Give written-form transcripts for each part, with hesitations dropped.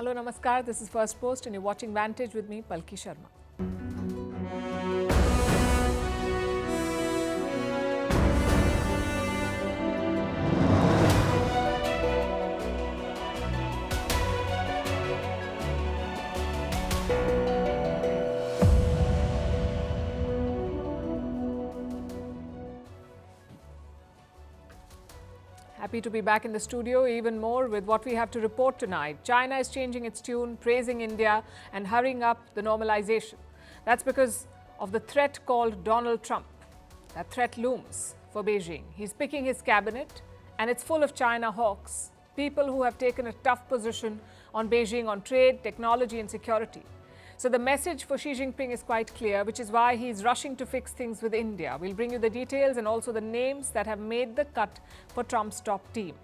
Hello, Namaskar. This is Firstpost and you're watching Vantage with me, Palki Sharma. Happy to be back in the studio, even more with what we have to report tonight. China is changing its tune, praising India and hurrying up the normalization. That's because of the threat called Donald Trump. That threat looms for Beijing. He's picking his cabinet and it's full of China hawks, people who have taken a tough position on Beijing on trade, technology and security. So the message for Xi Jinping is quite clear, which is why he's rushing to fix things with India. We'll bring you the details and also the names that have made the cut for Trump's top team.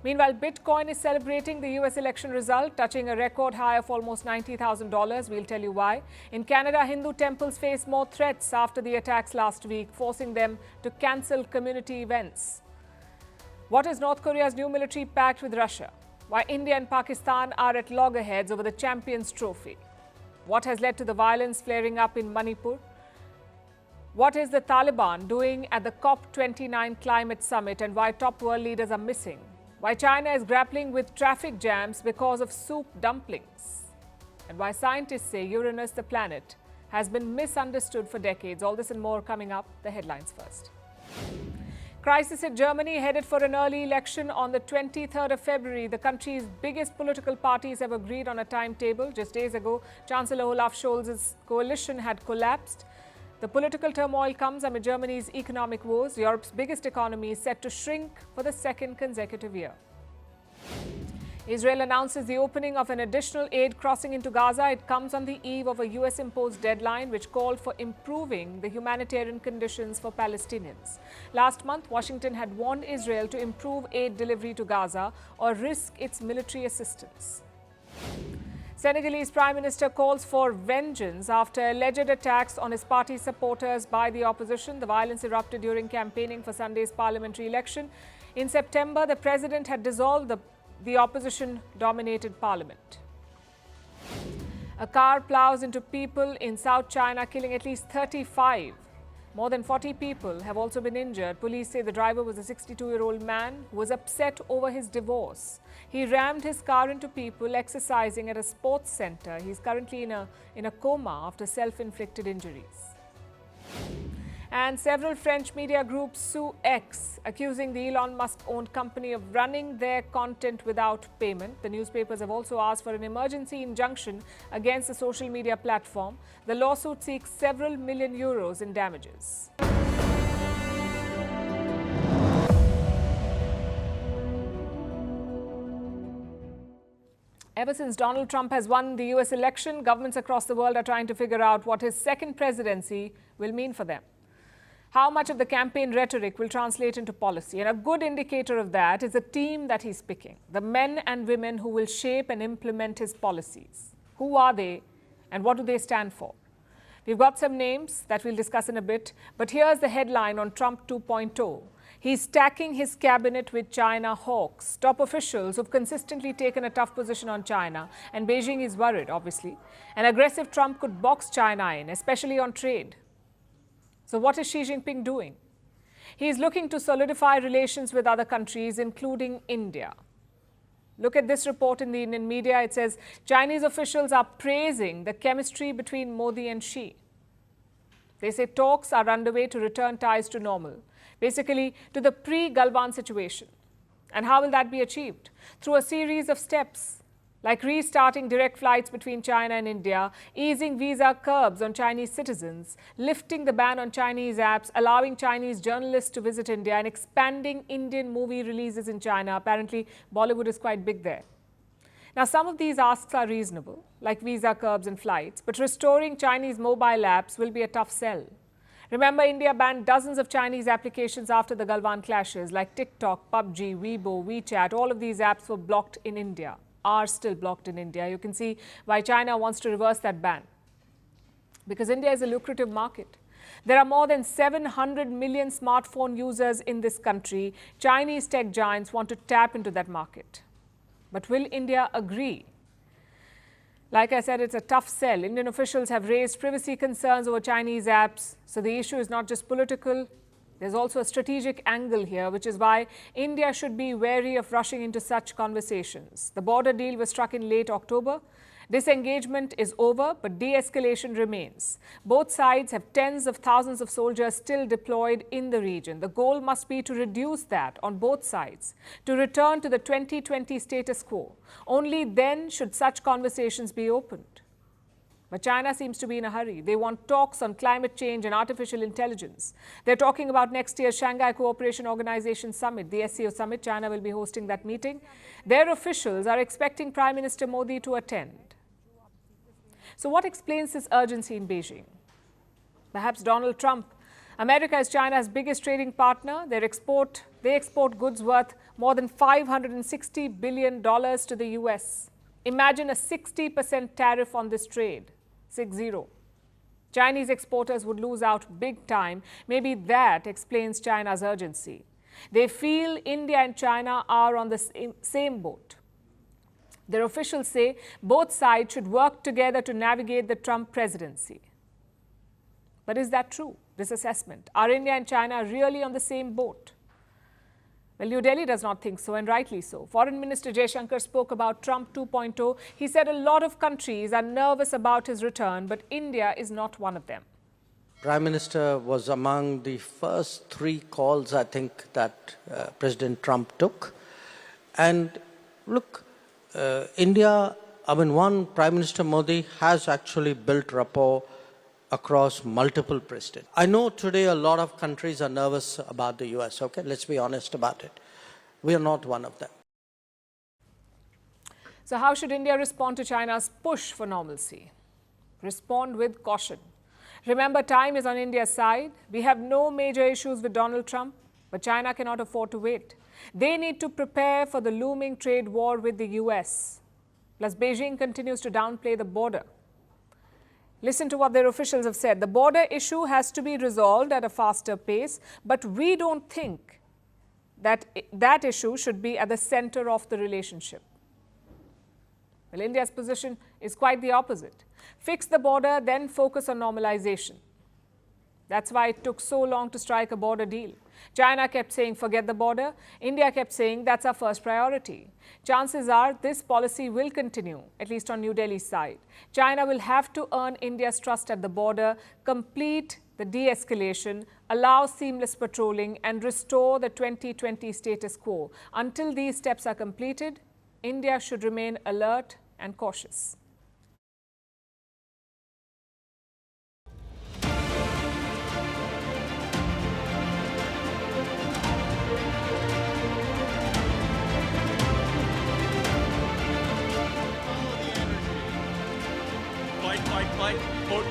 Meanwhile, Bitcoin is celebrating the US election result, touching a record high of almost $90,000. We'll tell you why. In Canada, Hindu temples face more threats after the attacks last week, forcing them to cancel community events. What is North Korea's new military pact with Russia? Why India and Pakistan are at loggerheads over the Champions Trophy? What has led to the violence flaring up in Manipur? What is the Taliban doing at the COP29 climate summit and why top world leaders are missing? Why China is grappling with traffic jams because of soup dumplings? And why scientists say Uranus, the planet, has been misunderstood for decades. All this and more coming up. The headlines first. Crisis in Germany, headed for an early election on the 23rd of February. The country's biggest political parties have agreed on a timetable. Just days ago, Chancellor Olaf Scholz's coalition had collapsed. The political turmoil comes amid Germany's economic woes. Europe's biggest economy is set to shrink for the second consecutive year. Israel announces the opening of an additional aid crossing into Gaza. It comes on the eve of a US-imposed deadline which called for improving the humanitarian conditions for Palestinians. Last month, Washington had warned Israel to improve aid delivery to Gaza or risk its military assistance. Senegalese Prime Minister calls for vengeance after alleged attacks on his party supporters by the opposition. The violence erupted during campaigning for Sunday's parliamentary election. In September, the president had dissolved the opposition-dominated parliament. A car plows into people in South China, killing at least 35. More than 40 people have also been injured. Police say the driver was a 62-year-old man who was upset over his divorce. He rammed his car into people exercising at a sports center. He's currently in a coma after self-inflicted injuries. And several French media groups sue X, accusing the Elon Musk-owned company of running their content without payment. The newspapers have also asked for an emergency injunction against the social media platform. The lawsuit seeks several million euros in damages. Ever since Donald Trump has won the US election, governments across the world are trying to figure out what his second presidency will mean for them. How much of the campaign rhetoric will translate into policy? And a good indicator of that is the team that he's picking, the men and women who will shape and implement his policies. Who are they and what do they stand for? We've got some names that we'll discuss in a bit, but here's the headline on Trump 2.0. He's stacking his cabinet with China hawks, top officials who've consistently taken a tough position on China, and Beijing is worried, obviously. An aggressive Trump could box China in, especially on trade. So what is Xi Jinping doing? He is looking to solidify relations with other countries, including India. Look at this report in the Indian media. It says Chinese officials are praising the chemistry between Modi and Xi. They say talks are underway to return ties to normal, basically to the pre-Galwan situation. And how will that be achieved? Through a series of steps, like restarting direct flights between China and India, easing visa curbs on Chinese citizens, lifting the ban on Chinese apps, allowing Chinese journalists to visit India, and expanding Indian movie releases in China. Apparently, Bollywood is quite big there. Now, some of these asks are reasonable, like visa curbs and flights, but restoring Chinese mobile apps will be a tough sell. Remember, India banned dozens of Chinese applications after the Galwan clashes, like TikTok, PUBG, Weibo, WeChat. All of these apps were blocked in India. Are still blocked in India. You can see why China wants to reverse that ban. Because India is a lucrative market. There are more than 700 million smartphone users in this country. Chinese tech giants want to tap into that market. But will India agree? Like I said, it's a tough sell. Indian officials have raised privacy concerns over Chinese apps. So the issue is not just political. There's also a strategic angle here, which is why India should be wary of rushing into such conversations. The border deal was struck in late October. Disengagement is over, but de-escalation remains. Both sides have tens of thousands of soldiers still deployed in the region. The goal must be to reduce that on both sides, to return to the 2020 status quo. Only then should such conversations be opened. But China seems to be in a hurry. They want talks on climate change and artificial intelligence. They're talking about next year's Shanghai Cooperation Organization Summit, the SCO Summit. China will be hosting that meeting. Their officials are expecting Prime Minister Modi to attend. So what explains this urgency in Beijing? Perhaps Donald Trump. America is China's biggest trading partner. They export goods worth more than $560 billion to the US. Imagine a 60% tariff on this trade. 60. Chinese exporters would lose out big time. Maybe that explains China's urgency. They feel India and China are on the same boat. Their officials say both sides should work together to navigate the Trump presidency. But is that true, this assessment? Are India and China really on the same boat? Well, New Delhi does not think so, and rightly so. Foreign Minister Jaishankar spoke about Trump 2.0. He said a lot of countries are nervous about his return, but India is not one of them. Prime Minister was among the first 3 calls, I think, that President Trump took. And look, India, Prime Minister Modi has actually built rapport across multiple presidents. I know today a lot of countries are nervous about the US, okay? Let's be honest about it. We are not one of them. So how should India respond to China's push for normalcy? Respond with caution. Remember, time is on India's side. We have no major issues with Donald Trump, but China cannot afford to wait. They need to prepare for the looming trade war with the US. Plus, Beijing continues to downplay the border. Listen to what their officials have said. The border issue has to be resolved at a faster pace, but we don't think that that issue should be at the center of the relationship. Well, India's position is quite the opposite. Fix the border, then focus on normalization. That's why it took so long to strike a border deal. China kept saying, forget the border. India kept saying, that's our first priority. Chances are this policy will continue, at least on New Delhi's side. China will have to earn India's trust at the border, complete the de-escalation, allow seamless patrolling, and restore the 2020 status quo. Until these steps are completed, India should remain alert and cautious. Fight, vote.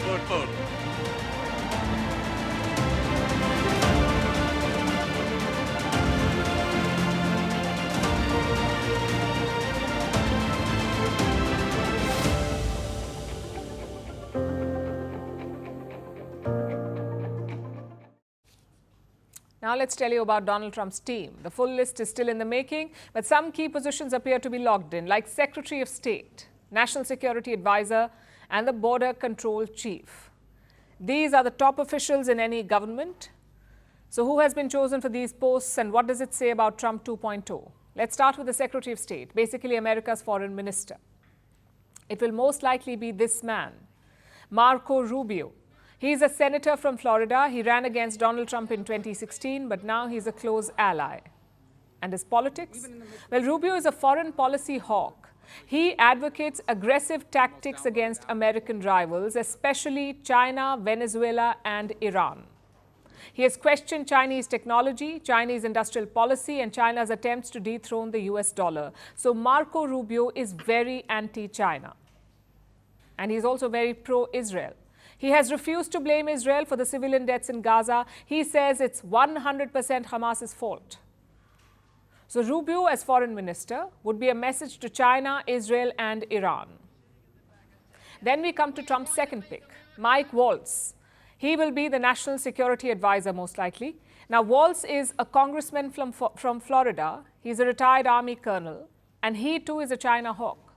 Now let's tell you about Donald Trump's team. The full list is still in the making, but some key positions appear to be locked in, like Secretary of State, National Security Advisor, and the Border Control Chief. These are the top officials in any government. So who has been chosen for these posts, and what does it say about Trump 2.0? Let's start with the Secretary of State, basically America's foreign minister. It will most likely be this man, Marco Rubio. He's a senator from Florida. He ran against Donald Trump in 2016, but now he's a close ally. And his politics? Well, Rubio is a foreign policy hawk. He advocates aggressive tactics against American rivals, especially China, Venezuela, and Iran. He has questioned Chinese technology, Chinese industrial policy, and China's attempts to dethrone the US dollar. So Marco Rubio is very anti-China. And he's also very pro-Israel. He has refused to blame Israel for the civilian deaths in Gaza. He says it's 100% Hamas's fault. So Rubio, as foreign minister, would be a message to China, Israel, and Iran. Then we come to Trump's second pick, Mike Waltz. He will be the national security advisor, most likely. Now, Waltz is a congressman from Florida. He's a retired army colonel, and he too is a China hawk.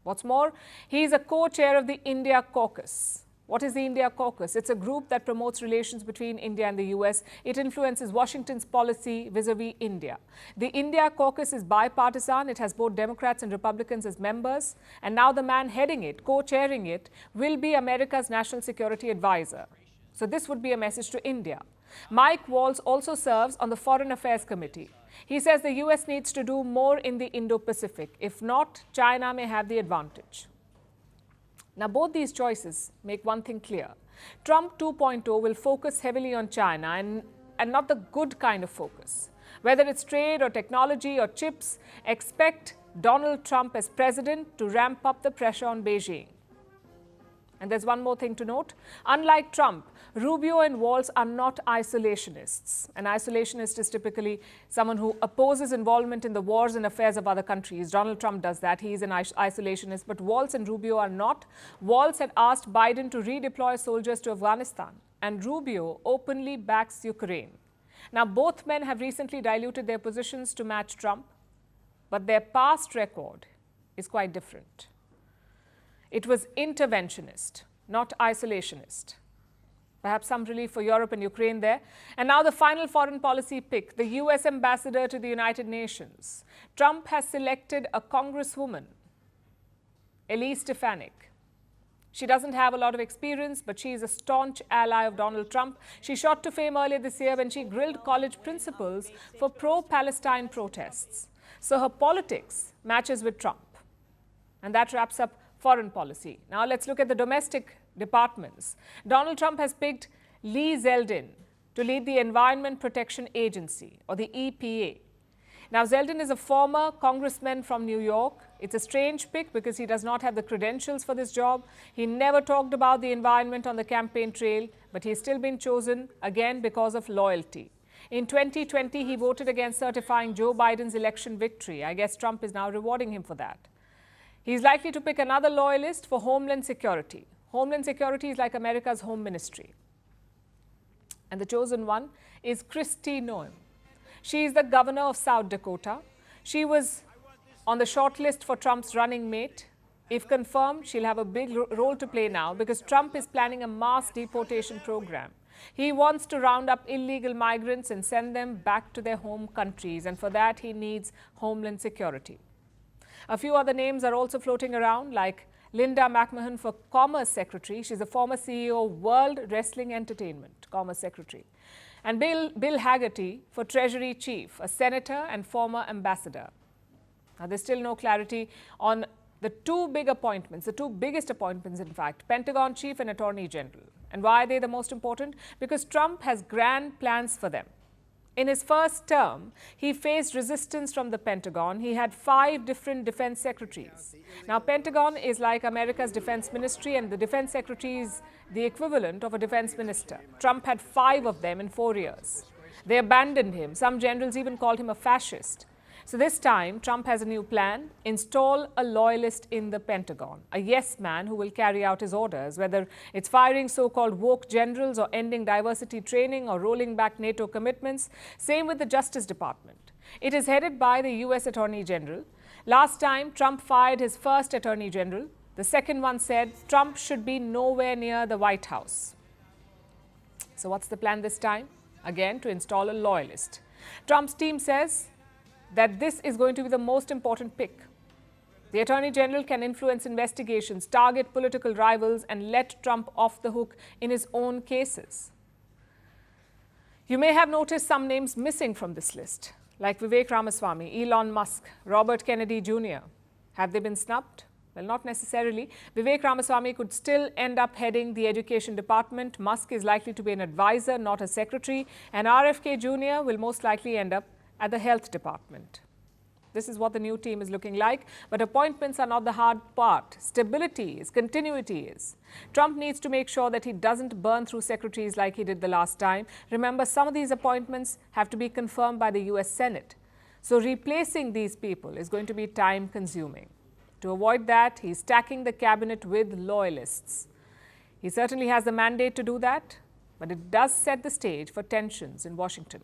What's more, he is a co-chair of the India Caucus. What is the India Caucus? It's a group that promotes relations between India and the US. It influences Washington's policy vis-a-vis India. The India Caucus is bipartisan. It has both Democrats and Republicans as members. And now the man heading it, co-chairing it, will be America's national security advisor. So this would be a message to India. Mike Waltz also serves on the Foreign Affairs Committee. He says the US needs to do more in the Indo-Pacific. If not, China may have the advantage. Now, both these choices make one thing clear. Trump 2.0 will focus heavily on China and not the good kind of focus. Whether it's trade or technology or chips, expect Donald Trump as president to ramp up the pressure on Beijing. And there's one more thing to note. Unlike Trump, Rubio and Waltz are not isolationists. An isolationist is typically someone who opposes involvement in the wars and affairs of other countries. Donald Trump does that. He is an isolationist. But Waltz and Rubio are not. Waltz had asked Biden to redeploy soldiers to Afghanistan. And Rubio openly backs Ukraine. Now, both men have recently diluted their positions to match Trump. But their past record is quite different. It was interventionist, not isolationist. Perhaps some relief for Europe and Ukraine there. And now the final foreign policy pick, the US ambassador to the United Nations. Trump has selected a congresswoman, Elise Stefanik. She doesn't have a lot of experience, but she is a staunch ally of Donald Trump. She shot to fame earlier this year when she grilled college principals for pro-Palestine protests. So her politics matches with Trump. And that wraps up foreign policy. Now let's look at the domestic departments. Donald Trump has picked Lee Zeldin to lead the Environment Protection Agency, or the EPA. Now Zeldin is a former congressman from New York. It's a strange pick because he does not have the credentials for this job. He never talked about the environment on the campaign trail, but he's still been chosen again because of loyalty. In 2020, he voted against certifying Joe Biden's election victory. I guess Trump is now rewarding him for that. He's likely to pick another loyalist for Homeland Security. Homeland Security is like America's home ministry. And the chosen one is Kristi Noem. She is the governor of South Dakota. She was on the short list for Trump's running mate. If confirmed, she'll have a big role to play now because Trump is planning a mass deportation program. He wants to round up illegal migrants and send them back to their home countries. And for that, he needs Homeland Security. A few other names are also floating around, like Linda McMahon for Commerce Secretary. She's a former CEO of World Wrestling Entertainment, Commerce Secretary. And Bill Hagerty for Treasury Chief, a senator and former ambassador. Now, there's still no clarity on the two big appointments, the two biggest appointments, in fact, Pentagon Chief and Attorney General. And why are they the most important? Because Trump has grand plans for them. In his first term, he faced resistance from the Pentagon. He had 5 different defense secretaries. Now, Pentagon is like America's defense ministry, and the defense secretary is the equivalent of a defense minister. Trump had 5 of them in 4 years. They abandoned him. Some generals even called him a fascist. So this time, Trump has a new plan: install a loyalist in the Pentagon, a yes man who will carry out his orders, whether it's firing so-called woke generals or ending diversity training or rolling back NATO commitments. Same with the Justice Department. It is headed by the US Attorney General. Last time, Trump fired his first Attorney General. The second one said Trump should be nowhere near the White House. So what's the plan this time? Again, to install a loyalist. Trump's team says that this is going to be the most important pick. The Attorney General can influence investigations, target political rivals, and let Trump off the hook in his own cases. You may have noticed some names missing from this list, like Vivek Ramaswamy, Elon Musk, Robert Kennedy Jr. Have they been snubbed? Well, not necessarily. Vivek Ramaswamy could still end up heading the Education Department. Musk is likely to be an advisor, not a secretary. And RFK Jr. will most likely end up at the Health Department. This is what the new team is looking like, but appointments are not the hard part. Stability is, continuity is. Trump needs to make sure that he doesn't burn through secretaries like he did the last time. Remember, some of these appointments have to be confirmed by the US Senate. So replacing these people is going to be time-consuming. To avoid that, he's stacking the cabinet with loyalists. He certainly has the mandate to do that, but it does set the stage for tensions in Washington.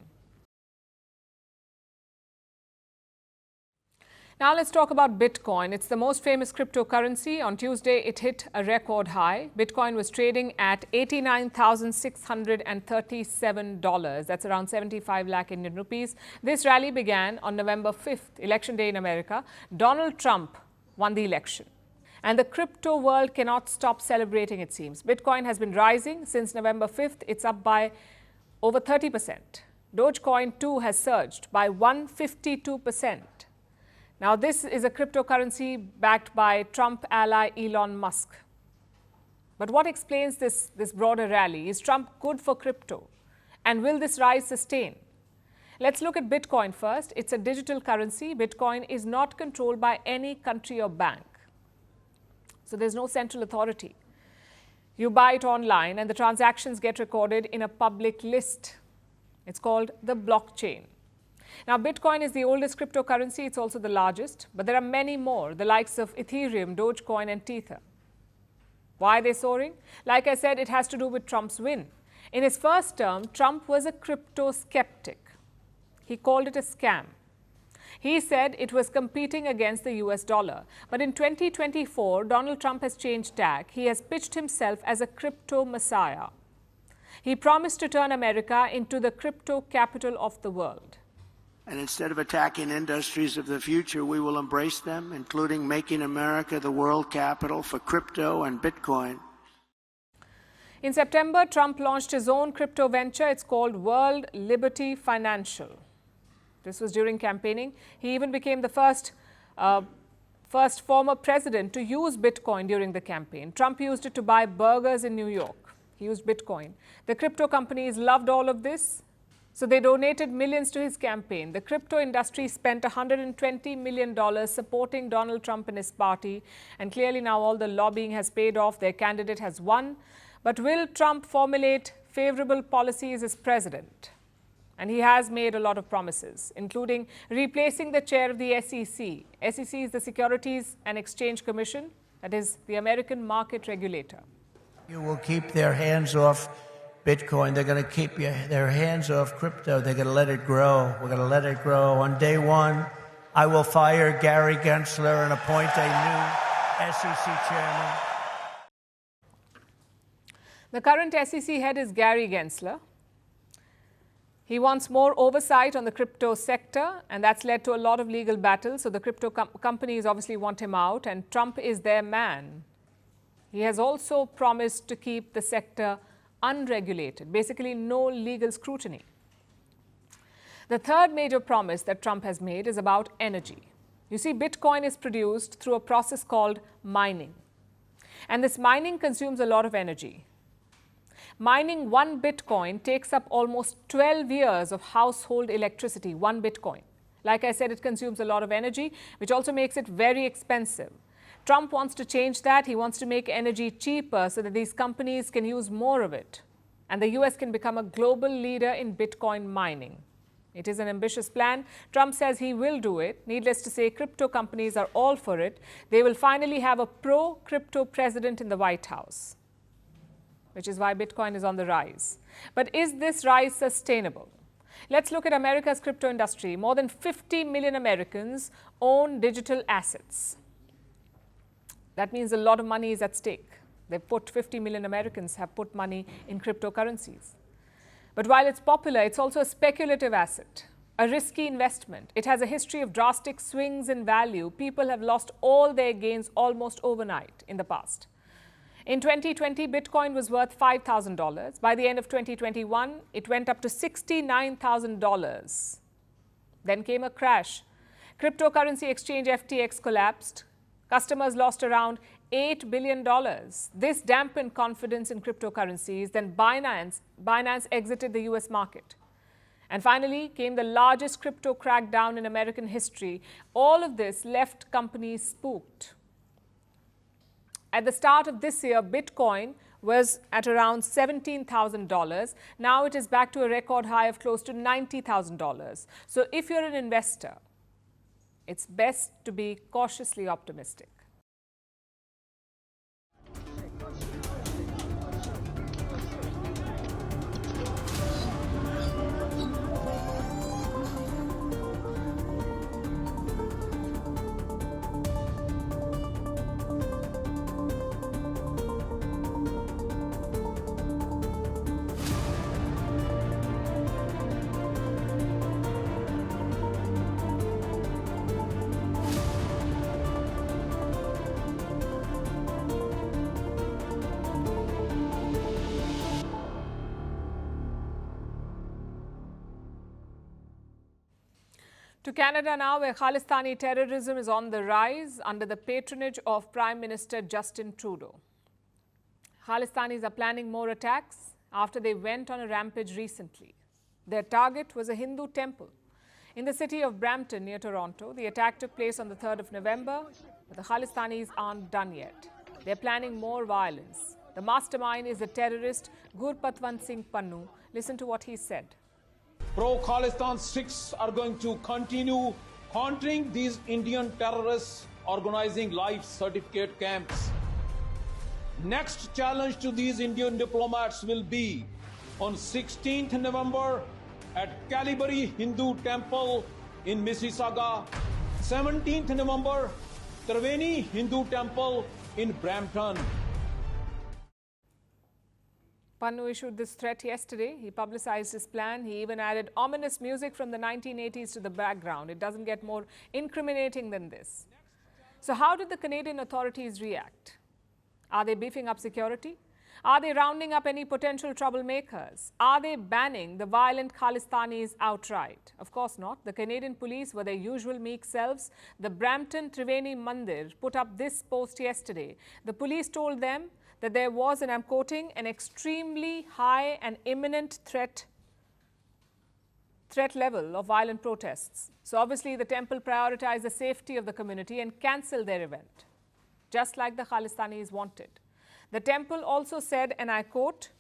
Now let's talk about Bitcoin. It's the most famous cryptocurrency. On Tuesday, it hit a record high. Bitcoin was trading at $89,637. That's around 75 lakh Indian rupees. This rally began on November 5th, election day in America. Donald Trump won the election. And the crypto world cannot stop celebrating, it seems. Bitcoin has been rising since November 5th. It's up by over 30%. Dogecoin too has surged by 152%. Now, this is a cryptocurrency backed by Trump ally Elon Musk. But what explains this broader rally? Is Trump good for crypto? And will this rise sustain? Let's look at Bitcoin first. It's a digital currency. Bitcoin is not controlled by any country or bank. So there's no central authority. You buy it online and the transactions get recorded in a public list. It's called the blockchain. Now, Bitcoin is the oldest cryptocurrency. It's also the largest, but there are many more, the likes of Ethereum, Dogecoin, and Tether. Why are they soaring? Like I said, it has to do with Trump's win. In his first term, Trump was a crypto skeptic. He called it a scam. He said it was competing against the US dollar. But in 2024, Donald Trump has changed tack. He has pitched himself as a crypto messiah. He promised to turn America into the crypto capital of the world. And instead of attacking industries of the future, we will embrace them, including making America the world capital for crypto and Bitcoin. In September, Trump launched his own crypto venture. It's called World Liberty Financial. This was during campaigning. He even became the first former president to use Bitcoin during the campaign. Trump used it to buy burgers in New York. He used Bitcoin. The crypto companies loved all of this. So they donated millions to his campaign. The crypto industry spent $120 million supporting Donald Trump and his party. And clearly now all the lobbying has paid off. Their candidate has won. But will Trump formulate favorable policies as president? And he has made a lot of promises, including replacing the chair of the SEC. SEC is the Securities and Exchange Commission. That is the American market regulator. You will keep their hands off Bitcoin. They're going to keep their hands off crypto. They're going to let it grow. We're going to let it grow. On day one, I will fire Gary Gensler and appoint a new SEC chairman. The current SEC head is Gary Gensler. He wants more oversight on the crypto sector, and that's led to a lot of legal battles. So the crypto companies obviously want him out, and Trump is their man. He has also promised to keep the sector unregulated, basically no legal scrutiny. The third major promise that Trump has made is about energy. You see, Bitcoin is produced through a process called mining. And this mining consumes a lot of energy. Mining one Bitcoin takes up almost 12 years of household electricity, one Bitcoin. Like I said, it consumes a lot of energy, which also makes it very expensive. Trump wants to change that. He wants to make energy cheaper so that these companies can use more of it. And the US can become a global leader in Bitcoin mining. It is an ambitious plan. Trump says he will do it. Needless to say, crypto companies are all for it. They will finally have a pro-crypto president in the White House, which is why Bitcoin is on the rise. But is this rise sustainable? Let's look at America's crypto industry. More than 50 million Americans own digital assets. That means a lot of money is at stake. 50 million Americans have put money in cryptocurrencies. But while it's popular, it's also a speculative asset, a risky investment. It has a history of drastic swings in value. People have lost all their gains almost overnight in the past. In 2020, Bitcoin was worth $5,000. By the end of 2021, it went up to $69,000. Then came a crash. Cryptocurrency exchange FTX collapsed. Customers lost around $8 billion. This dampened confidence in cryptocurrencies. Then Binance exited the US market. And finally came the largest crypto crackdown in American history. All of this left companies spooked. At the start of this year, Bitcoin was at around $17,000. Now it is back to a record high of close to $90,000. So if you're an investor, it's best to be cautiously optimistic. To Canada now, where Khalistani terrorism is on the rise under the patronage of Prime Minister Justin Trudeau. Khalistanis are planning more attacks after they went on a rampage recently. Their target was a Hindu temple in the city of Brampton near Toronto. The attack took place on the 3rd of November, but the Khalistanis aren't done yet. They're planning more violence. The mastermind is the terrorist Gurpatwant Singh Pannun. Listen to what he said. Pro-Khalistan Sikhs are going to continue countering these Indian terrorists organizing life certificate camps. Next challenge to these Indian diplomats will be on 16th November at Calibari Hindu Temple in Mississauga, 17th November, Triveni Hindu Temple in Brampton. Pannun issued this threat yesterday. He publicized his plan. He even added ominous music from the 1980s to the background. It doesn't get more incriminating than this. So how did the Canadian authorities react? Are they beefing up security? Are they rounding up any potential troublemakers? Are they banning the violent Khalistanis outright? Of course not. The Canadian police were their usual meek selves. The Brampton Triveni Mandir put up this post yesterday. The police told them that there was, and I'm quoting, an extremely high and imminent threat level of violent protests. So obviously the temple prioritized the safety of the community and cancelled their event, just like the Khalistanis wanted. The temple also said, and I quote,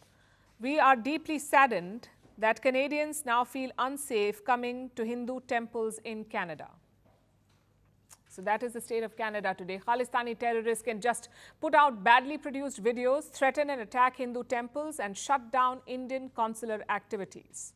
"We are deeply saddened that Canadians now feel unsafe coming to Hindu temples in Canada." So that is the state of Canada today. Khalistani terrorists can just put out badly produced videos, threaten and attack Hindu temples, and shut down Indian consular activities.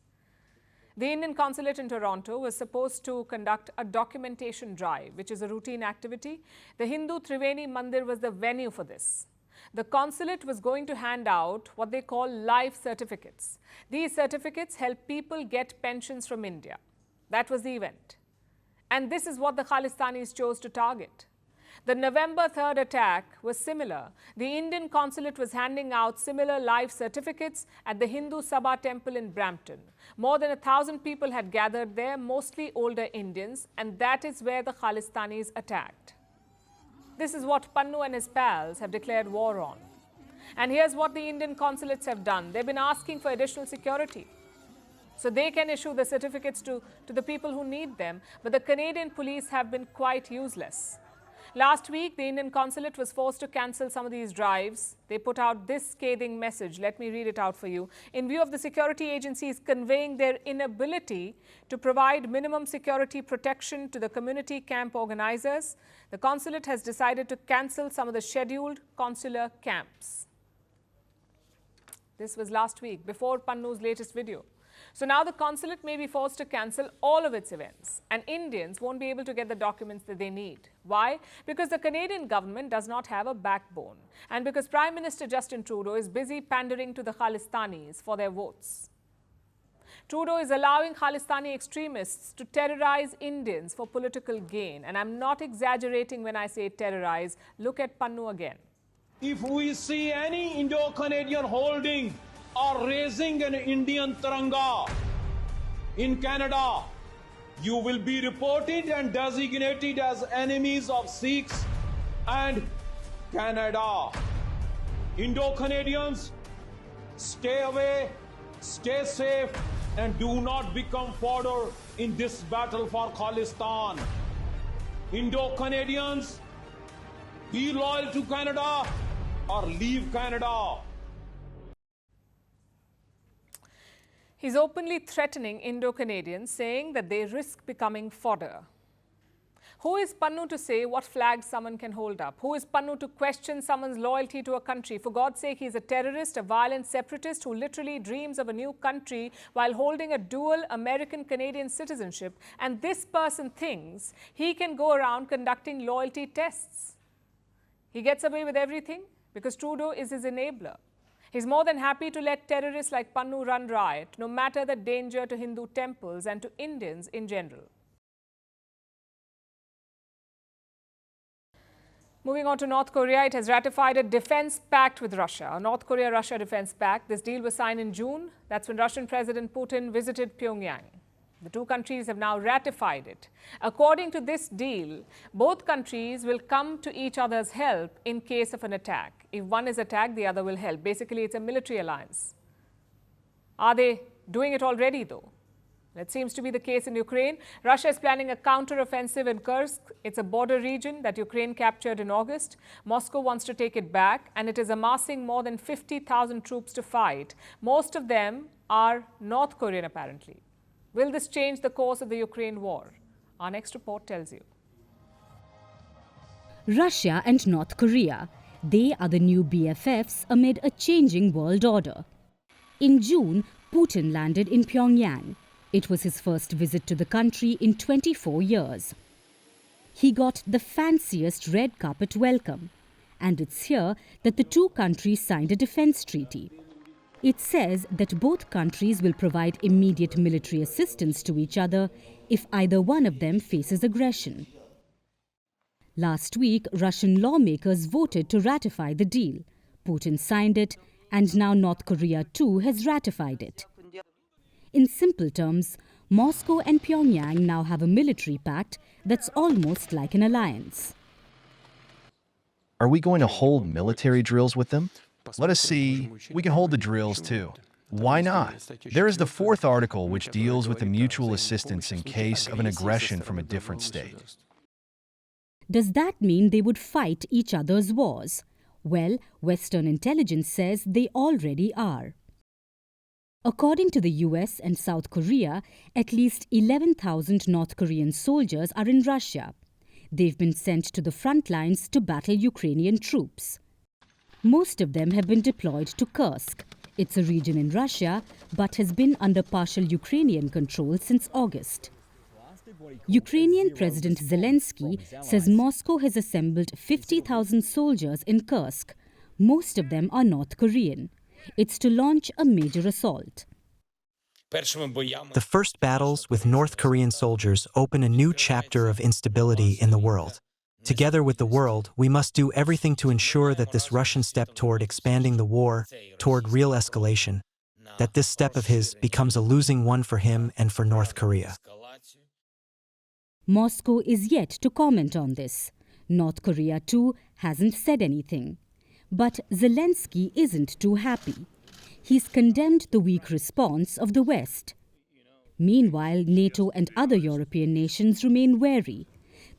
The Indian Consulate in Toronto was supposed to conduct a documentation drive, which is a routine activity. The Hindu Triveni Mandir was the venue for this. The consulate was going to hand out what they call life certificates. These certificates help people get pensions from India. That was the event. And this is what the Khalistanis chose to target. The November 3rd attack was similar. The Indian Consulate was handing out similar life certificates at the Hindu Sabha temple in Brampton. More than 1,000 people had gathered there, mostly older Indians, and that is where the Khalistanis attacked. This is what Pannun and his pals have declared war on. And here's what the Indian consulates have done. They've been asking for additional security, so they can issue the certificates to the people who need them. But the Canadian police have been quite useless. Last week, the Indian Consulate was forced to cancel some of these drives. They put out this scathing message. Let me read it out for you. In view of the security agencies conveying their inability to provide minimum security protection to the community camp organizers, the Consulate has decided to cancel some of the scheduled consular camps. This was last week, before Pannun's latest video. So now the consulate may be forced to cancel all of its events, and Indians won't be able to get the documents that they need. Why? Because the Canadian government does not have a backbone, and because Prime Minister Justin Trudeau is busy pandering to the Khalistanis for their votes. Trudeau is allowing Khalistani extremists to terrorize Indians for political gain, and I'm not exaggerating when I say terrorize. Look at Pannun again. If we see any Indo-Canadian holding or raising an Indian Tiranga in Canada, you will be reported and designated as enemies of Sikhs and Canada. Indo-Canadians, stay away, stay safe, and do not become fodder in this battle for Khalistan. Indo-Canadians, be loyal to Canada or leave Canada. He's openly threatening Indo-Canadians, saying that they risk becoming fodder. Who is Pannun to say what flag someone can hold up? Who is Pannun to question someone's loyalty to a country? For God's sake, he's a terrorist, a violent separatist who literally dreams of a new country while holding a dual American-Canadian citizenship. And this person thinks he can go around conducting loyalty tests. He gets away with everything because Trudeau is his enabler. He's more than happy to let terrorists like Pannun run riot, no matter the danger to Hindu temples and to Indians in general. Moving on to North Korea, it has ratified a defense pact with Russia, a North Korea-Russia defense pact. This deal was signed in June. That's when Russian President Putin visited Pyongyang. The two countries have now ratified it. According to this deal, both countries will come to each other's help in case of an attack. If one is attacked, the other will help. Basically, it's a military alliance. Are they doing it already, though? That seems to be the case in Ukraine. Russia is planning a counter-offensive in Kursk. It's a border region that Ukraine captured in August. Moscow wants to take it back, and it is amassing more than 50,000 troops to fight. Most of them are North Korean, apparently. Will this change the course of the Ukraine war? Our next report tells you. Russia and North Korea, they are the new BFFs amid a changing world order. In June, Putin landed in Pyongyang. It was his first visit to the country in 24 years. He got the fanciest red carpet welcome, and it's here that the two countries signed a defense treaty. It says that both countries will provide immediate military assistance to each other if either one of them faces aggression. Last week, Russian lawmakers voted to ratify the deal. Putin signed it, and now North Korea too has ratified it. In simple terms, Moscow and Pyongyang now have a military pact that's almost like an alliance. Are we going to hold military drills with them? Let us see. We can hold the drills too. Why not? There is the fourth article which deals with the mutual assistance in case of an aggression from a different state. Does that mean they would fight each other's wars? Well, Western intelligence says they already are. According to the US and South Korea, at least 11,000 North Korean soldiers are in Russia. They've been sent to the front lines to battle Ukrainian troops. Most of them have been deployed to Kursk. It's a region in Russia, but has been under partial Ukrainian control since August. Ukrainian President Zelensky says Moscow has assembled 50,000 soldiers in Kursk. Most of them are North Korean. It's to launch a major assault. The first battles with North Korean soldiers open a new chapter of instability in the world. Together with the world, we must do everything to ensure that this Russian step toward expanding the war, toward real escalation, that this step of his becomes a losing one for him and for North Korea. Moscow is yet to comment on this. North Korea, too, hasn't said anything. But Zelensky isn't too happy. He's condemned the weak response of the West. Meanwhile, NATO and other European nations remain wary.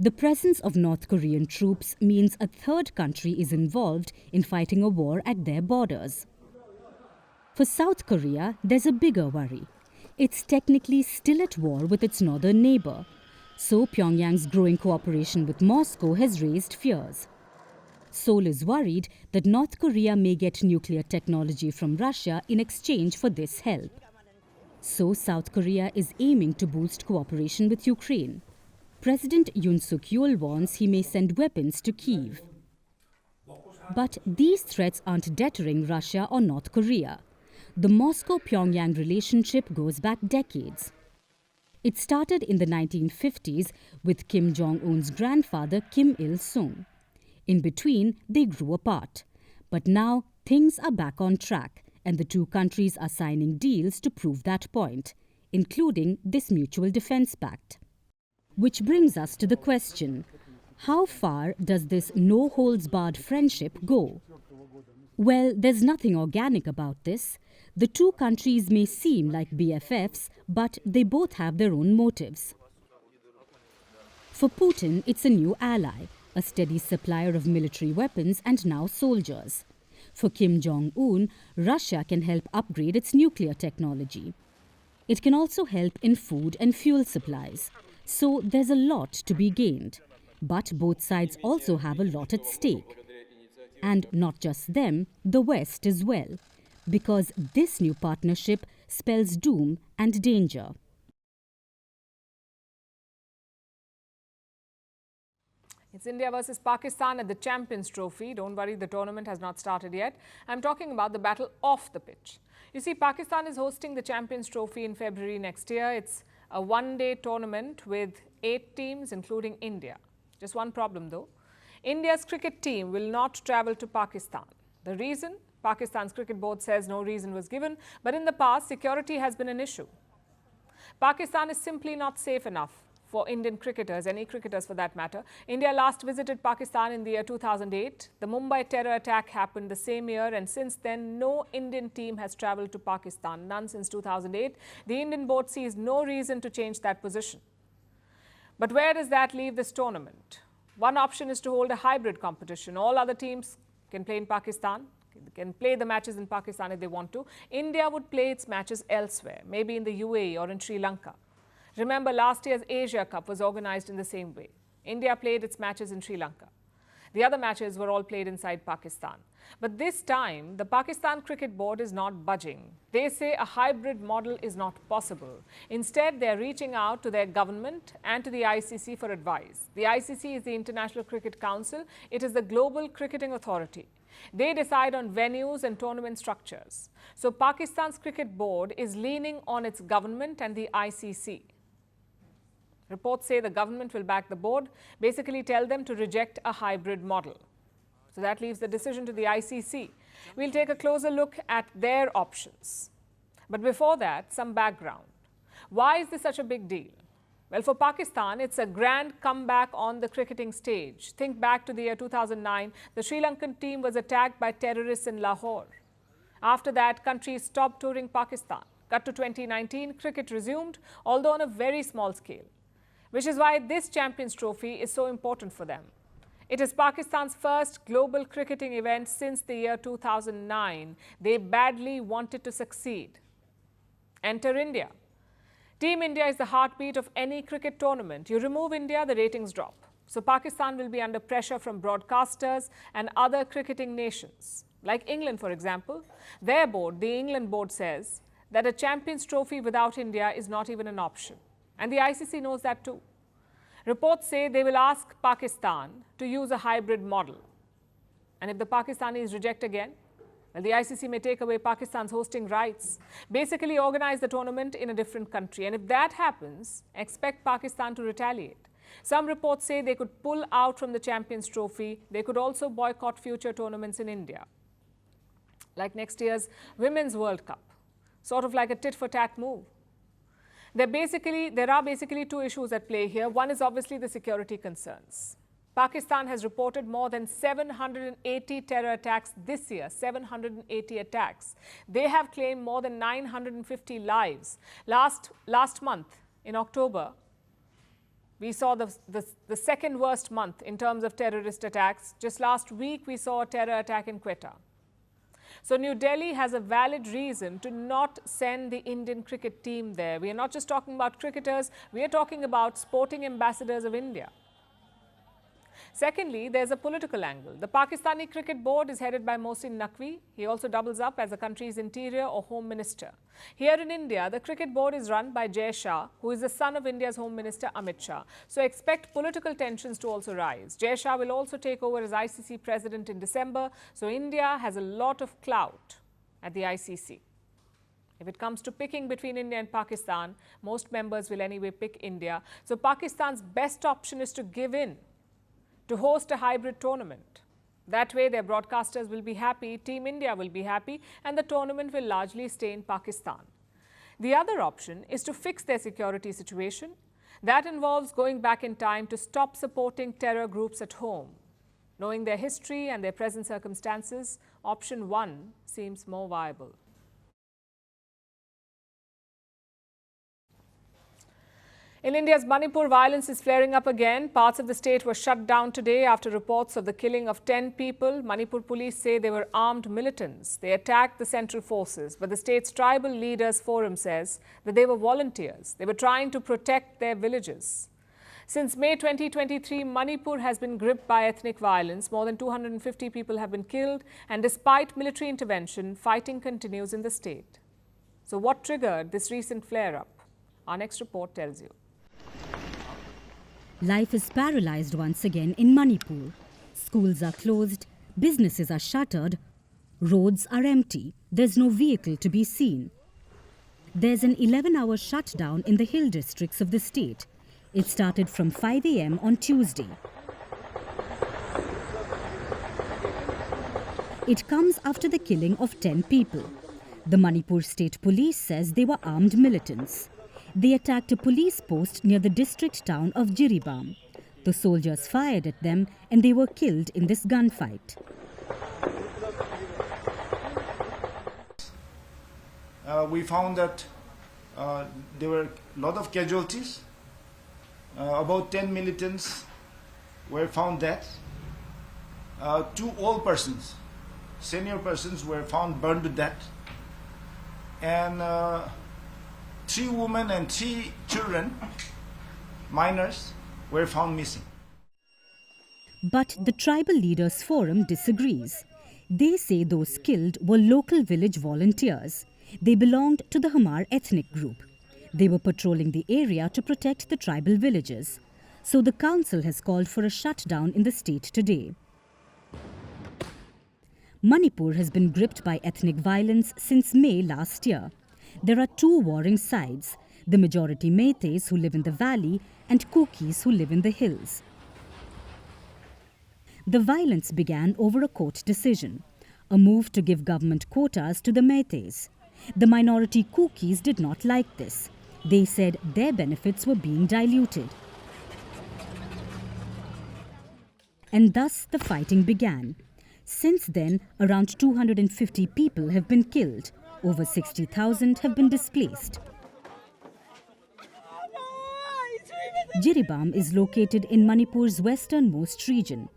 The presence of North Korean troops means a third country is involved in fighting a war at their borders. For South Korea, there's a bigger worry. It's technically still at war with its northern neighbor. So Pyongyang's growing cooperation with Moscow has raised fears. Seoul is worried that North Korea may get nuclear technology from Russia in exchange for this help. So South Korea is aiming to boost cooperation with Ukraine. President Yoon Suk-yeol warns he may send weapons to Kyiv. But these threats aren't deterring Russia or North Korea. The Moscow-Pyongyang relationship goes back decades. It started in the 1950s with Kim Jong-un's grandfather Kim Il-sung. In between, they grew apart. But now, things are back on track, and the two countries are signing deals to prove that point, including this mutual defense pact. Which brings us to the question, how far does this no-holds-barred friendship go? Well, there's nothing organic about this. The two countries may seem like BFFs, but they both have their own motives. For Putin, it's a new ally, a steady supplier of military weapons and now soldiers. For Kim Jong-un, Russia can help upgrade its nuclear technology. It can also help in food and fuel supplies. So there's a lot to be gained. But both sides also have a lot at stake. And not just them, the West as well. Because this new partnership spells doom and danger. It's India versus Pakistan at the Champions Trophy. Don't worry, the tournament has not started yet. I'm talking about the battle off the pitch. You see, Pakistan is hosting the Champions Trophy in February next year. It's a one-day tournament with 8 teams, including India. Just one problem, though. India's cricket team will not travel to Pakistan. The reason? Pakistan's cricket board says no reason was given, but in the past, security has been an issue. Pakistan is simply not safe enough for Indian cricketers, any cricketers for that matter. India last visited Pakistan in the year 2008. The Mumbai terror attack happened the same year, and since then, no Indian team has travelled to Pakistan, none since 2008. The Indian board sees no reason to change that position. But where does that leave this tournament? One option is to hold a hybrid competition. All other teams can play in Pakistan, can play the matches in Pakistan if they want to. India would play its matches elsewhere, maybe in the UAE or in Sri Lanka. Remember, last year's Asia Cup was organised in the same way. India played its matches in Sri Lanka. The other matches were all played inside Pakistan. But this time, the Pakistan Cricket Board is not budging. They say a hybrid model is not possible. Instead, they are reaching out to their government and to the ICC for advice. The ICC is the International Cricket Council. It is the global cricketing authority. They decide on venues and tournament structures. So Pakistan's Cricket Board is leaning on its government and the ICC. Reports say the government will back the board, basically tell them to reject a hybrid model. So that leaves the decision to the ICC. We'll take a closer look at their options. But before that, some background. Why is this such a big deal? Well, for Pakistan, it's a grand comeback on the cricketing stage. Think back to the year 2009. The Sri Lankan team was attacked by terrorists in Lahore. After that, countries stopped touring Pakistan. Cut to 2019, cricket resumed, although on a very small scale. Which is why this Champions Trophy is so important for them. It is Pakistan's first global cricketing event since the year 2009. They badly wanted to succeed. Enter India. Team India is the heartbeat of any cricket tournament. You remove India, the ratings drop. So Pakistan will be under pressure from broadcasters and other cricketing nations. Like England, for example. Their board, the England board, says that a Champions Trophy without India is not even an option. And the ICC knows that too. Reports say they will ask Pakistan to use a hybrid model. And if the Pakistanis reject again, well, the ICC may take away Pakistan's hosting rights, basically organize the tournament in a different country. And if that happens, expect Pakistan to retaliate. Some reports say they could pull out from the Champions Trophy. They could also boycott future tournaments in India, like next year's Women's World Cup, sort of like a tit-for-tat move. There are basically two issues at play here. One is obviously the security concerns. Pakistan has reported more than 780 terror attacks this year, 780 attacks. They have claimed more than 950 lives. Last month, in October, we saw the second worst month in terms of terrorist attacks. Just last week, we saw a terror attack in Quetta. So New Delhi has a valid reason to not send the Indian cricket team there. We are not just talking about cricketers, we are talking about sporting ambassadors of India. Secondly, there's a political angle. The Pakistani Cricket Board is headed by Mohsin Naqvi. He also doubles up as the country's interior or home minister. Here in India, the Cricket Board is run by Jai Shah, who is the son of India's Home Minister Amit Shah. So expect political tensions to also rise. Jai Shah will also take over as ICC president in December. So India has a lot of clout at the ICC. If it comes to picking between India and Pakistan, most members will anyway pick India. So Pakistan's best option is to give in, to host a hybrid tournament. That way their broadcasters will be happy, Team India will be happy, and the tournament will largely stay in Pakistan. The other option is to fix their security situation. That involves going back in time to stop supporting terror groups at home. Knowing their history and their present circumstances, option one seems more viable. In India's Manipur, violence is flaring up again. Parts of the state were shut down today after reports of the killing of 10 people. Manipur police say they were armed militants. They attacked the central forces, but the state's tribal leaders forum says that they were volunteers. They were trying to protect their villages. Since May 2023, Manipur has been gripped by ethnic violence. More than 250 people have been killed, and despite military intervention, fighting continues in the state. So what triggered this recent flare-up? Our next report tells you. Life is paralyzed once again in Manipur. Schools are closed, businesses are shuttered, roads are empty, there's no vehicle to be seen. There's an 11-hour shutdown in the hill districts of the state. It started from 5 a.m. on Tuesday. It comes after the killing of 10 people. The Manipur State Police says they were armed militants. They attacked a police post near the district town of Jiribam. The soldiers fired at them and they were killed in this gunfight. We found that there were a lot of casualties. About 10 militants were found dead. 2 old persons, senior persons, were found burned to death. And 3 women and 3 children, minors, were found missing. But the Tribal Leaders Forum disagrees. They say those killed were local village volunteers. They belonged to the Hamar ethnic group. They were patrolling the area to protect the tribal villages. So the council has called for a shutdown in the state today. Manipur has been gripped by ethnic violence since May last year. There are 2 warring sides, the majority Meiteis who live in the valley and Kukis who live in the hills. The violence began over a court decision, a move to give government quotas to the Meiteis. The minority Kukis did not like this. They said their benefits were being diluted. And thus the fighting began. Since then, around 250 people have been killed. Over 60,000 have been displaced. Jiribam is located in Manipur's westernmost region.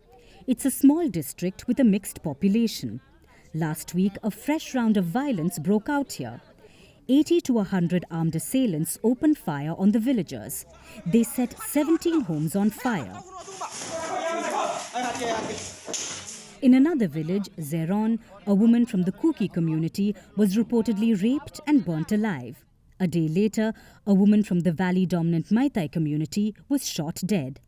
It's a small district with a mixed population. Last week, a fresh round of violence broke out here. 80 to 100 armed assailants opened fire on the villagers. They set 17 homes on fire. In another village, Zeron, a woman from the Kuki community was reportedly raped and burnt alive. A day later, a woman from the valley-dominant Maitai community was shot dead.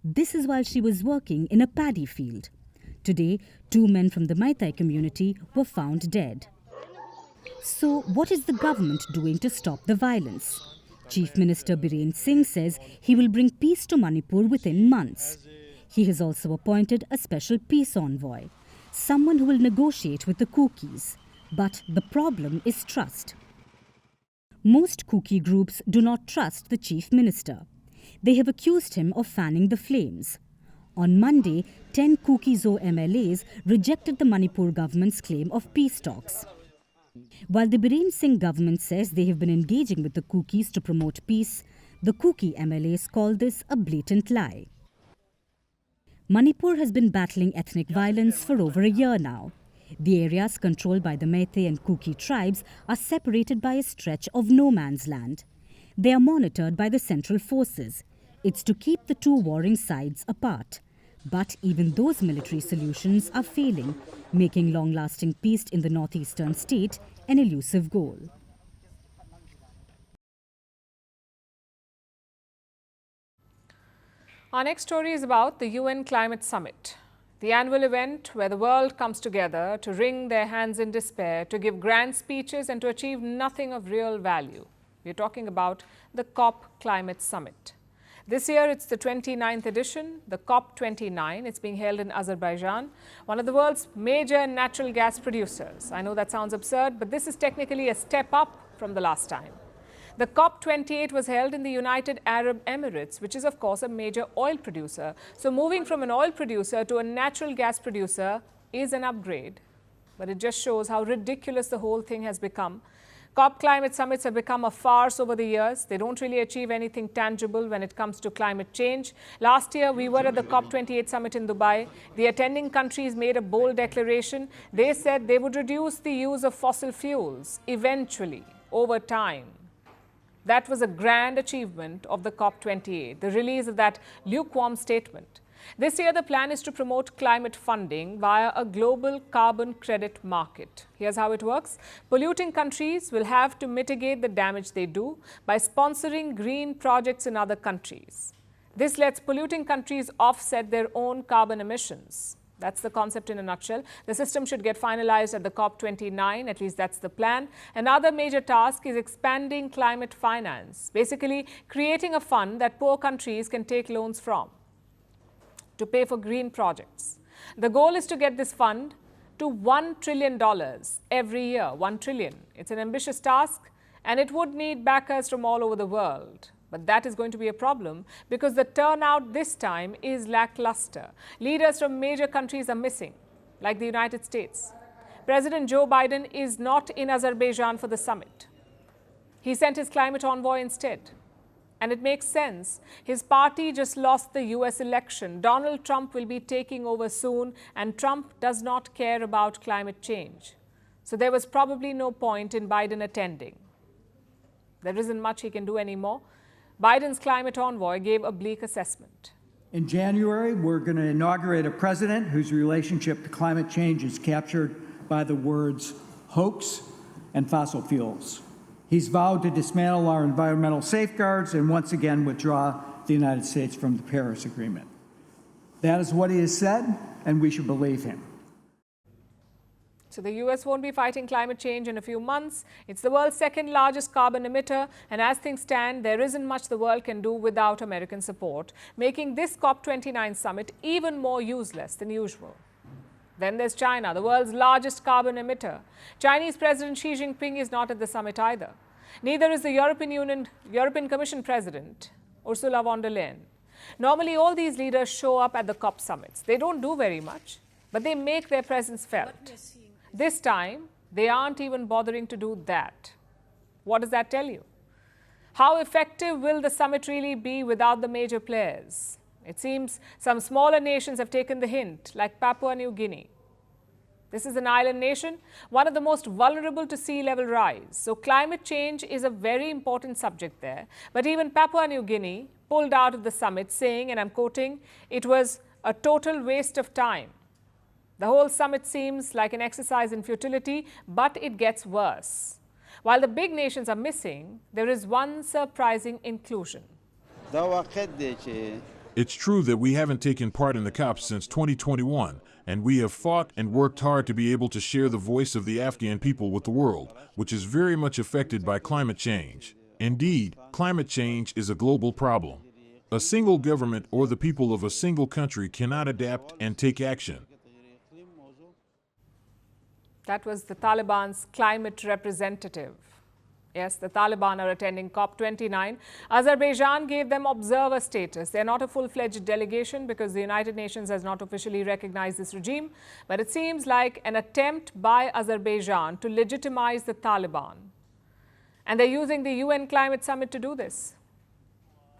This is while she was working in a paddy field. Today, 2 men from the Maitai community were found dead. So, what is the government doing to stop the violence? Chief Minister Biren Singh says he will bring peace to Manipur within months. He has also appointed a special peace envoy, someone who will negotiate with the Kukis. But the problem is trust. Most Kuki groups do not trust the Chief Minister. They have accused him of fanning the flames. On Monday, 10 Kuki-Zo MLAs rejected the Manipur government's claim of peace talks. While the Biren Singh government says they have been engaging with the Kukis to promote peace, the Kuki MLAs call this a blatant lie. Manipur has been battling ethnic violence for over a year now. The areas controlled by the Meitei and Kuki tribes are separated by a stretch of no man's land. They are monitored by the central forces. It's to keep the 2 warring sides apart. But even those military solutions are failing, making long-lasting peace in the northeastern state an elusive goal. Our next story is about the UN Climate Summit, the annual event where the world comes together to wring their hands in despair, to give grand speeches and to achieve nothing of real value. We're talking about the COP Climate Summit. This year, it's the 29th edition, the COP29. It's being held in Azerbaijan, one of the world's major natural gas producers. I know that sounds absurd, but this is technically a step up from the last time. The COP28 was held in the United Arab Emirates, which is, of course, a major oil producer. So moving from an oil producer to a natural gas producer is an upgrade. But it just shows how ridiculous the whole thing has become. COP climate summits have become a farce over the years. They don't really achieve anything tangible when it comes to climate change. Last year, we were at the COP28 summit in Dubai. The attending countries made a bold declaration. They said they would reduce the use of fossil fuels eventually, over time. That was a grand achievement of the COP28, the release of that lukewarm statement. This year, the plan is to promote climate funding via a global carbon credit market. Here's how it works. Polluting countries will have to mitigate the damage they do by sponsoring green projects in other countries. This lets polluting countries offset their own carbon emissions. That's the concept in a nutshell. The system should get finalized at the COP29, at least that's the plan. Another major task is expanding climate finance, basically creating a fund that poor countries can take loans from to pay for green projects. The goal is to get this fund to $1 trillion every year, 1 trillion. It's an ambitious task and it would need backers from all over the world. But that is going to be a problem because the turnout this time is lackluster. Leaders from major countries are missing, like the United States. President Joe Biden is not in Azerbaijan for the summit. He sent his climate envoy instead. And it makes sense. His party just lost the US election. Donald Trump will be taking over soon, and Trump does not care about climate change. So there was probably no point in Biden attending. There isn't much he can do anymore. Biden's climate envoy gave a bleak assessment. In January, we're going to inaugurate a president whose relationship to climate change is captured by the words hoax and fossil fuels. He's vowed to dismantle our environmental safeguards and once again withdraw the United States from the Paris Agreement. That is what he has said, and we should believe him. So the US won't be fighting climate change in a few months. It's the world's second largest carbon emitter, and as things stand, there isn't much the world can do without American support, making this COP29 summit even more useless than usual. Then there's China, the world's largest carbon emitter. Chinese President Xi Jinping is not at the summit either. Neither is the European Commission President, Ursula von der Leyen. Normally, all these leaders show up at the COP summits. They don't do very much, but they make their presence felt. This time, they aren't even bothering to do that. What does that tell you? How effective will the summit really be without the major players? It seems some smaller nations have taken the hint, like Papua New Guinea. This is an island nation, one of the most vulnerable to sea level rise. So climate change is a very important subject there. But even Papua New Guinea pulled out of the summit saying, and I'm quoting, "It was a total waste of time." The whole summit seems like an exercise in futility, but it gets worse. While the big nations are missing, there is one surprising inclusion. It's true that we haven't taken part in the COP since 2021, and we have fought and worked hard to be able to share the voice of the Afghan people with the world, which is very much affected by climate change. Indeed, climate change is a global problem. A single government or the people of a single country cannot adapt and take action. That was the Taliban's climate representative. Yes, the Taliban are attending COP29. Azerbaijan gave them observer status. They're not a full-fledged delegation because the United Nations has not officially recognized this regime. But it seems like an attempt by Azerbaijan to legitimize the Taliban. And they're using the UN Climate Summit to do this,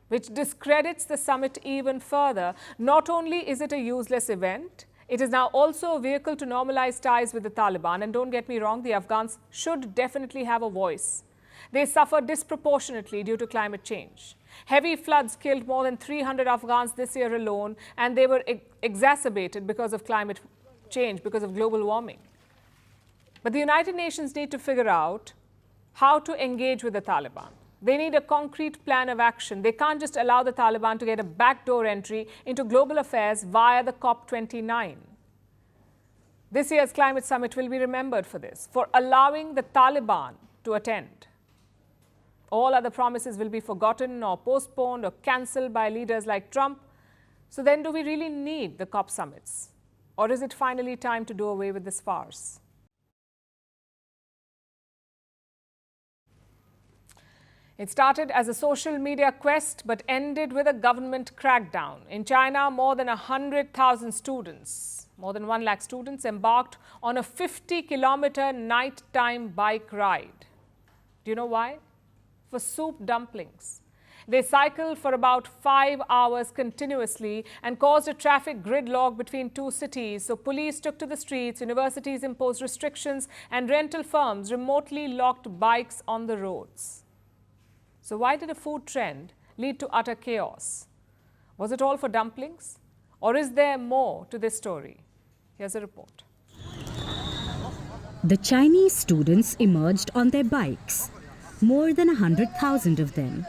which discredits the summit even further. Not only is it a useless event, it is now also a vehicle to normalize ties with the Taliban. And don't get me wrong, the Afghans should definitely have a voice. They suffer disproportionately due to climate change. Heavy floods killed more than 300 Afghans this year alone, and they were exacerbated because of climate change, because of global warming. But the United Nations need to figure out how to engage with the Taliban. They need a concrete plan of action. They can't just allow the Taliban to get a backdoor entry into global affairs via the COP29. This year's climate summit will be remembered for this, for allowing the Taliban to attend. All other promises will be forgotten or postponed or cancelled by leaders like Trump. So then do we really need the COP summits? Or is it finally time to do away with this farce? It started as a social media quest but ended with a government crackdown. In China, more than 100,000 students, more than 1 lakh students embarked on a 50-kilometer nighttime bike ride. Do you know why? For soup dumplings. They cycled for about 5 hours continuously and caused a traffic gridlock between two cities. So police took to the streets, universities imposed restrictions, and rental firms remotely locked bikes on the roads. So why did a food trend lead to utter chaos? Was it all for dumplings? Or is there more to this story? Here's a report. The Chinese students emerged on their bikes, more than 100,000 of them.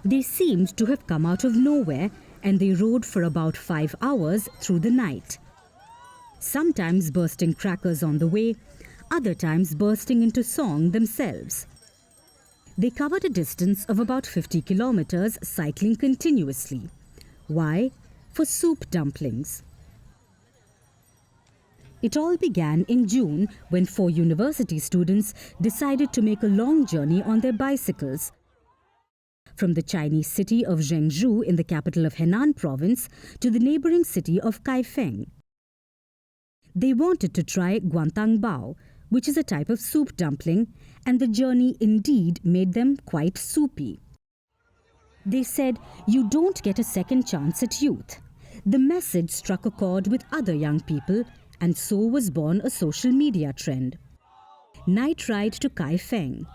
They seemed to have come out of nowhere, and they rode for about 5 hours through the night, sometimes bursting crackers on the way, other times bursting into song themselves. They covered a distance of about 50 kilometers, cycling continuously. Why? For soup dumplings. It all began in June when 4 university students decided to make a long journey on their bicycles from the Chinese city of Zhengzhou in the capital of Henan province to the neighboring city of Kaifeng. They wanted to try guantang bao, which is a type of soup dumpling, and the journey indeed made them quite soupy. They said, "You don't get a second chance at youth." The message struck a chord with other young people, and so was born a social media trend. Night Ride to Kaifeng.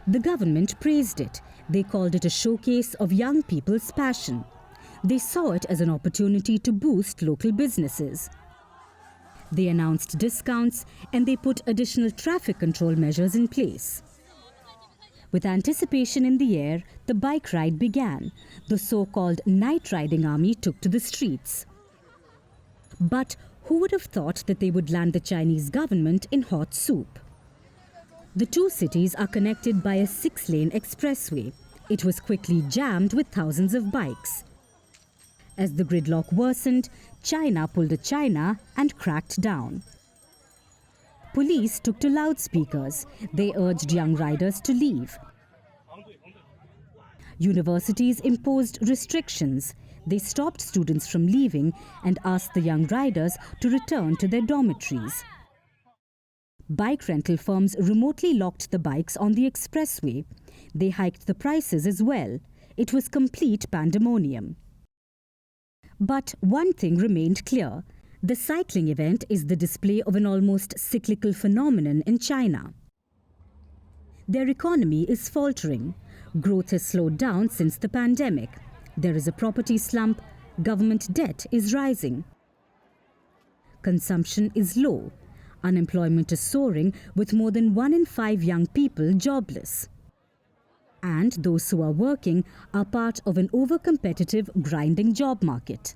The government praised it. They called it a showcase of young people's passion. They saw it as an opportunity to boost local businesses. They announced discounts and they put additional traffic control measures in place. With anticipation in the air, the bike ride began. The so-called night riding army took to the streets. But who would have thought that they would land the Chinese government in hot soup? The two cities are connected by a 6-lane expressway. It was quickly jammed with thousands of bikes. As the gridlock worsened, China pulled a China and cracked down. Police took to loudspeakers. They urged young riders to leave. Universities imposed restrictions. They stopped students from leaving and asked the young riders to return to their dormitories. Bike rental firms remotely locked the bikes on the expressway. They hiked the prices as well. It was complete pandemonium. But one thing remained clear. The cycling event is the display of an almost cyclical phenomenon in China. Their economy is faltering. Growth has slowed down since the pandemic. There is a property slump. Government debt is rising. Consumption is low. Unemployment is soaring, with more than 1 in 5 young people jobless. And those who are working are part of an over-competitive, grinding job market.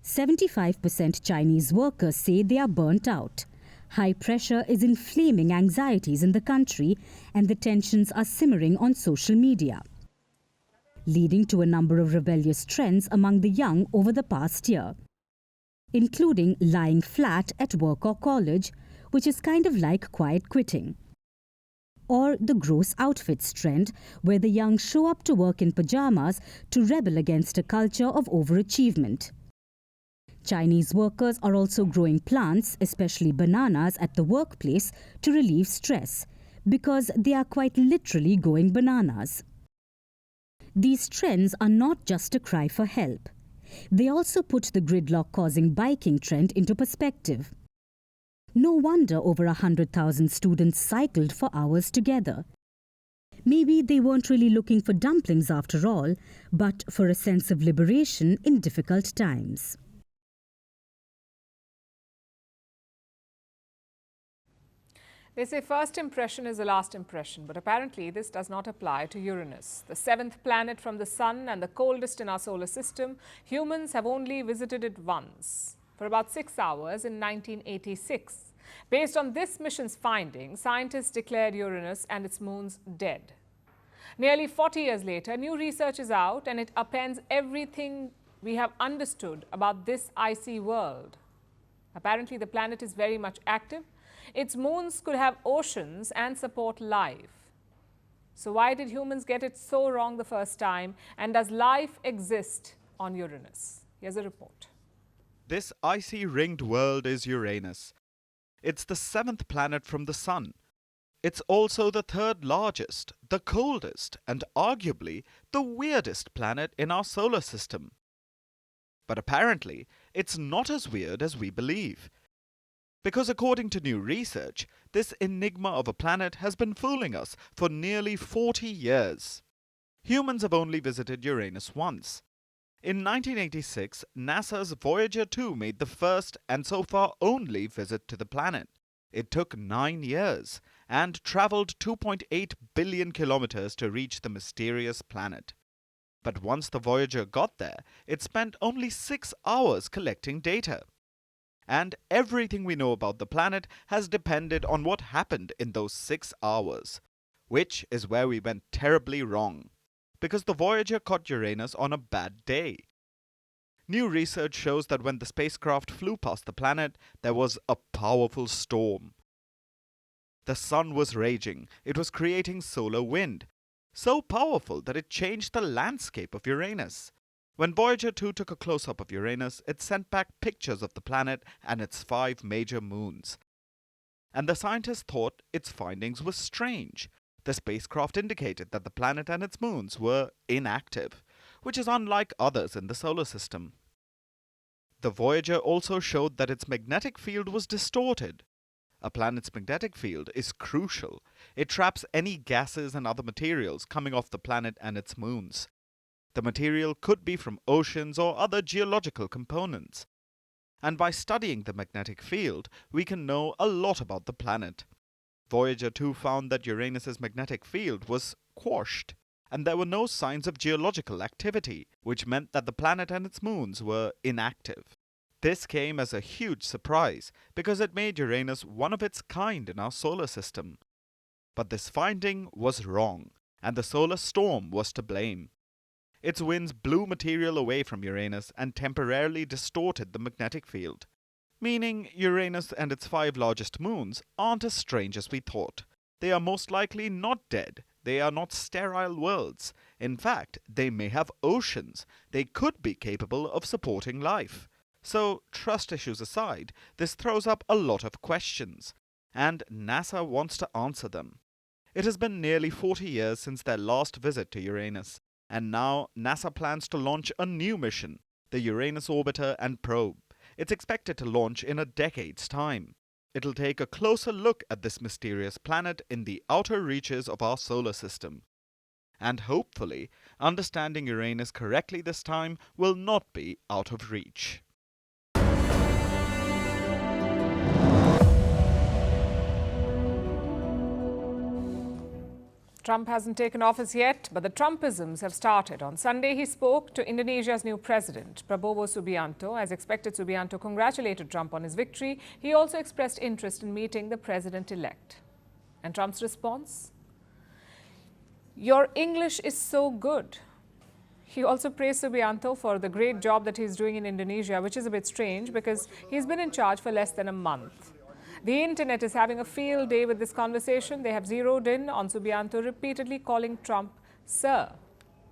75% Chinese workers say they are burnt out. High pressure is inflaming anxieties in the country, and the tensions are simmering on social media, leading to a number of rebellious trends among the young over the past year, including lying flat at work or college, which is kind of like quiet quitting, or the gross outfits trend, where the young show up to work in pajamas to rebel against a culture of overachievement. Chinese workers are also growing plants, especially bananas, at the workplace to relieve stress, because they are quite literally going bananas. These trends are not just a cry for help. They also put the gridlock-causing biking trend into perspective. No wonder over 100,000 students cycled for hours together. Maybe they weren't really looking for dumplings after all, but for a sense of liberation in difficult times. They say first impression is the last impression, but apparently this does not apply to Uranus. The 7th planet from the Sun and the coldest in our solar system, humans have only visited it once, for about 6 hours in 1986. Based on this mission's findings, scientists declared Uranus and its moons dead. Nearly 40 years later, new research is out and it upends everything we have understood about this icy world. Apparently, the planet is very much active. Its moons could have oceans and support life. So why did humans get it so wrong the first time? And does life exist on Uranus? Here's a report. This icy ringed world is Uranus. It's the 7th planet from the Sun. It's also the 3rd largest, the coldest, and arguably the weirdest planet in our solar system. But apparently, it's not as weird as we believe. Because according to new research, this enigma of a planet has been fooling us for nearly 40 years. Humans have only visited Uranus once. In 1986, NASA's Voyager 2 made the first and so far only visit to the planet. It took 9 years and traveled 2.8 billion kilometers to reach the mysterious planet. But once the Voyager got there, it spent only 6 hours collecting data. And everything we know about the planet has depended on what happened in those 6 hours, which is where we went terribly wrong, because the Voyager caught Uranus on a bad day. New research shows that when the spacecraft flew past the planet, there was a powerful storm. The sun was raging. It was creating solar wind, so powerful that it changed the landscape of Uranus. When Voyager 2 took a close-up of Uranus, it sent back pictures of the planet and its 5 major moons. And the scientists thought its findings were strange. The spacecraft indicated that the planet and its moons were inactive, which is unlike others in the solar system. The Voyager also showed that its magnetic field was distorted. A planet's magnetic field is crucial. It traps any gases and other materials coming off the planet and its moons. The material could be from oceans or other geological components. And by studying the magnetic field, we can know a lot about the planet. Voyager 2 found that Uranus's magnetic field was quashed, and there were no signs of geological activity, which meant that the planet and its moons were inactive. This came as a huge surprise because it made Uranus one of its kind in our solar system. But this finding was wrong, and the solar storm was to blame. Its winds blew material away from Uranus and temporarily distorted the magnetic field, meaning Uranus and its 5 largest moons aren't as strange as we thought. They are most likely not dead. They are not sterile worlds. In fact, they may have oceans. They could be capable of supporting life. So, trust issues aside, this throws up a lot of questions, and NASA wants to answer them. It has been nearly 40 years since their last visit to Uranus, and now NASA plans to launch a new mission, the Uranus Orbiter and Probe. It's expected to launch in a decade's time. It'll take a closer look at this mysterious planet in the outer reaches of our solar system. And hopefully, understanding Uranus correctly this time will not be out of reach. Trump hasn't taken office yet, but the Trumpisms have started. On Sunday, he spoke to Indonesia's new president, Prabowo Subianto. As expected, Subianto congratulated Trump on his victory. He also expressed interest in meeting the president-elect. And Trump's response? Your English is so good. He also praised Subianto for the great job that he's doing in Indonesia, which is a bit strange because he's been in charge for less than a month. The internet is having a field day with this conversation. They have zeroed in on Subianto repeatedly calling Trump sir.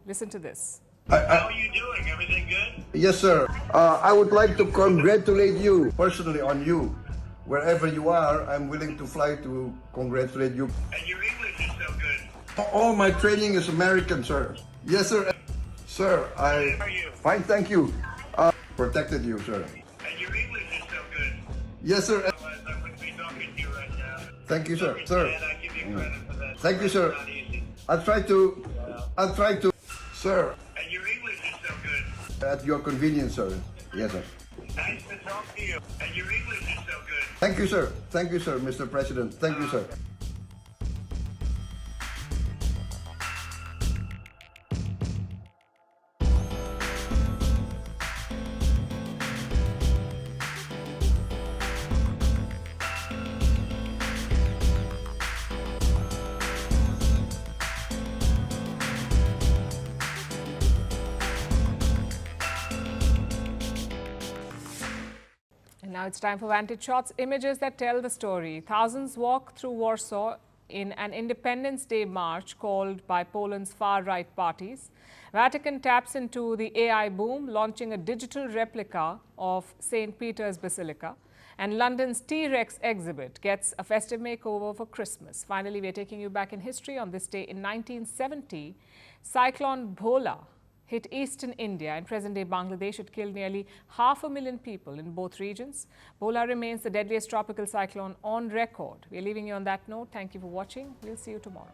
Listen to this. How are you doing? Everything good? Yes, sir. I would like to congratulate you personally on you. Wherever you are, I'm willing to fly to congratulate you. And your English is so good. All my training is American, sir. Yes, sir. Sir, How are you? Fine, thank you. Protected you, sir. And your English is so good. Yes, sir. Thank you, sir. Sir. I give you credit for that. Thank you, sir. I'll try to. Sir. And your English is so good. At your convenience, sir. Yes, sir. Nice to talk to you. And your English is so good. Thank you, sir. Thank you, sir, Mr. President. Thank you, sir. Now it's time for Vantage Shots, images that tell the story. Thousands walk through Warsaw in an Independence Day march called by Poland's far-right parties. Vatican taps into the AI boom, launching a digital replica of St. Peter's Basilica. And London's T-Rex exhibit gets a festive makeover for Christmas. Finally, we're taking you back in history. On this day in 1970, Cyclone Bhola hit eastern India and present-day Bangladesh. It killed nearly 500,000 people in both regions. Bhola remains the deadliest tropical cyclone on record. We're leaving you on that note. Thank you for watching. We'll see you tomorrow.